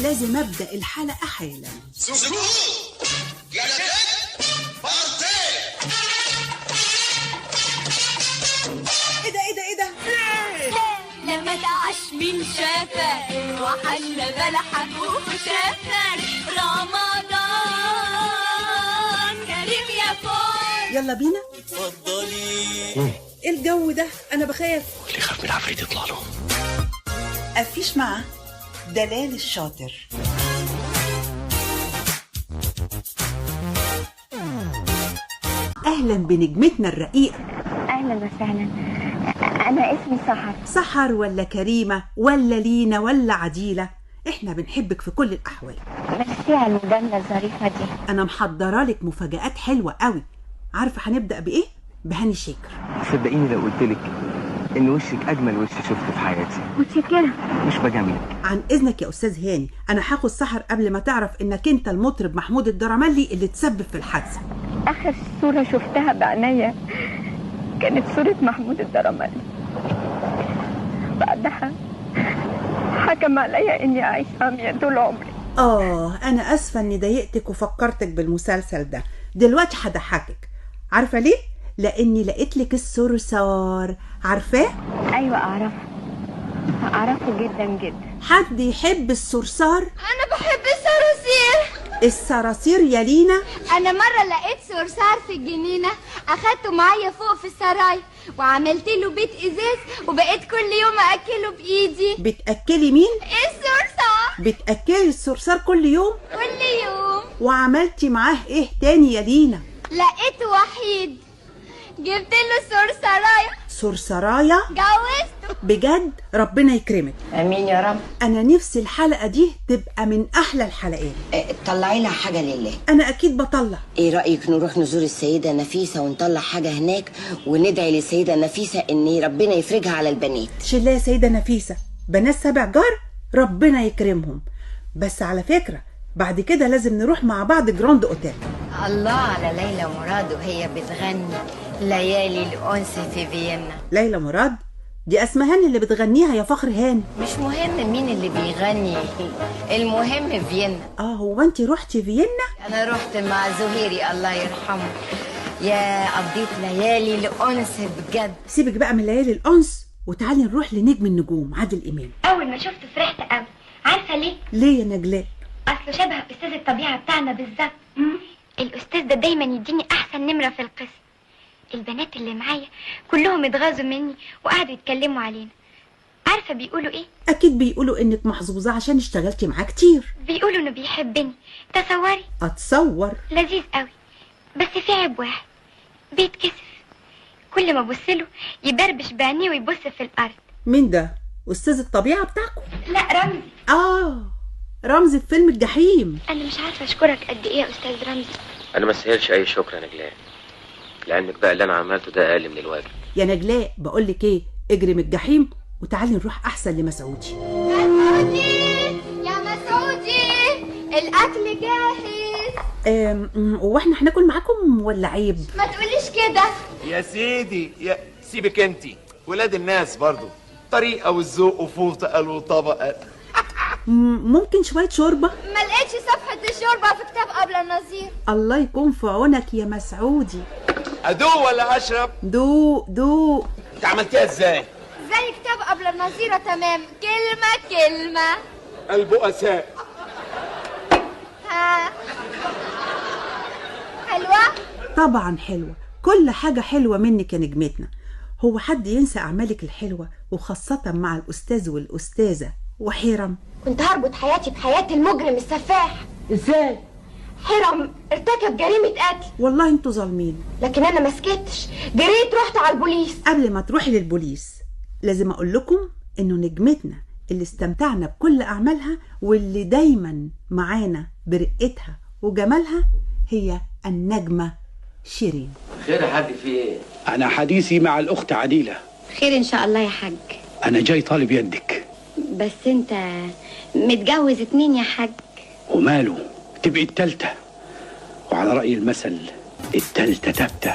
لازم أبدأ الحلقة حالا. ايه ده لما تعش من شافك وحل بلحك وشافك رمضان كريم يا فول. يلا بينا. اتفضلي. الجو ده أنا بخاف. اللي يخاف من العفريت يطلع له. أفيش معاه دلال الشاطر. أهلا بنجمتنا الرقيقة. أهلا وسهلا، أنا اسمي سحر. سحر ولا كريمة ولا لينا ولا عديلة، احنا بنحبك في كل الأحوال. ميرسي على المداخلة الظريفة دي. أنا محضرة لك مفاجآت حلوة قوي. عارفة هنبدأ بإيه؟ بهاني شاكر. صدقيني لو قلتلك إن وشك أجمل وش شفته في حياتي. متشكرة. مش بجاملك. عن إذنك يا أستاذ هاني، أنا هاخد سحر قبل ما تعرف إنك أنت المطرب محمود الدرملي اللي تسبب في الحادثة. آخر صورة شفتها بعينيا كانت صورة محمود الدرملي. بعدها حكم عليا إني أعيش عمياء طول عمري. أنا أسفة إني ضايقتك وفكرتك بالمسلسل ده. دلوقتي هضحكك. عارفة ليه؟ لأني لقيت لك الصرصار. عارفاه؟ أيوة أعرفه جدا جدا. حد يحب الصرصار؟ أنا بحب الصراصير. الصراصير يا لينا؟ أنا مرة لقيت صرصار في الجنينة، أخدته معايا فوق في السراي وعملت له بيت إزاز وبقيت كل يوم أكله بإيدي. بتأكلي مين؟ الصرصار. بتأكلي الصرصار كل يوم؟ كل يوم. وعملتي معاه إيه تاني يا لينا؟ لقيته وحيد، جبت له صرصراية. صرصراية؟ جوزته. بجد؟ ربنا يكرمك. امين يا رب. انا نفسي الحلقة دي تبقى من احلى الحلقات. طلعي لها حاجة لله. انا اكيد بطلع. ايه رأيك نروح نزور السيدة نفيسة ونطلع حاجة هناك وندعي للسيدة نفيسة ان ربنا يفرجها على البنات. شلها يا سيدة نفيسة، بنات 7 جار ربنا يكرمهم. بس على فكرة بعد كده لازم نروح مع بعض جراند اوتيل. الله على ليلى مراد وهي بتغني ليالي الأنس في فيينا. ليلى مراد دي اسمهان اللي بتغنيها يا فخر هاني. مش مهم مين اللي بيغني، المهم فيينا. هو انت رحتي فيينا؟ انا رحت مع زهيري الله يرحمه، يا قضيت ليالي الأنس بجد. سيبك بقى من ليالي الأنس وتعالي نروح لنجم النجوم عادل إمام. أول ما شفته فرحت قوي. عارفة ليه؟ ليه يا نجلاء؟ أصله شبه أستاذ الطبيعة بتاعنا بالظبط. الأستاذ ده دايما يديني أحسن نمرة في القسم. البنات اللي معايا كلهم اتغاظوا مني وقعدوا يتكلموا علينا. عارفة بيقولوا إيه؟ أكيد بيقولوا إنك محظوظة عشان اشتغلتي معاه كتير. بيقولوا إنه بيحبني. تصوري؟ أتصور. لذيذ قوي. بس في عيب واحد، بيتكسف. كل ما أبصله يبربش بعينيه ويبص في الأرض. مين ده؟ أستاذ الطبيعة بتاعكم؟ لا، رمزي. رمزي في فيلم الجحيم. أنا مش عارفة أشكرك قد إيه يا أستاذ رمزي. أنا ما استاهلش أي شكر يا نجلاء، لأنك بقى اللي أنا عملته ده أقل من الواجب. يا نجلاء بقولك إيه، اجري من الجحيم وتعالي نروح أحسن لمسعودي. مسعودي يا مسعودي، الأكل جاهز. واحنا هناكل معاكم ولا عيب؟ ما تقوليش كده يا سيدي. سيبك انتي، ولاد الناس برضو طريقة والذوق وفوطة قال وطبق. ممكن شوية شوربة؟ ما لقيتش صفحة الشوربة في كتاب قبل النظير. الله يكون في عونك يا مسعودي. أدوق ولا أشرب؟ دوق. انت عملتيها ازاي؟ زي كتاب قبل النظيرة تمام، كلمة. البؤساء. ها حلوة؟ طبعا حلوة، كل حاجة حلوة منك يا نجمتنا. هو حد ينسى أعمالك الحلوة وخاصة مع الأستاذ والأستاذة وحيرم؟ كنت هربط حياتي بحياة المجرم السفاح. ازاي؟ حيرم ارتكب جريمة قتل. والله انتوا ظالمين. لكن انا ما سكتش، جريت رحت على البوليس. قبل ما تروحي للبوليس لازم اقول لكم انه نجمتنا اللي استمتعنا بكل اعمالها واللي دايما معانا برقتها وجمالها هي النجمة شيرين. خير يا حاج، في ايه؟ أنا حديثي مع الأخت عديلة. خير إن شاء الله يا حاج. أنا جاي طالب يدك. بس أنت متجوز 2 يا حاج. وماله، تبقي التالتة، وعلى رأي المثل التالتة تبتة.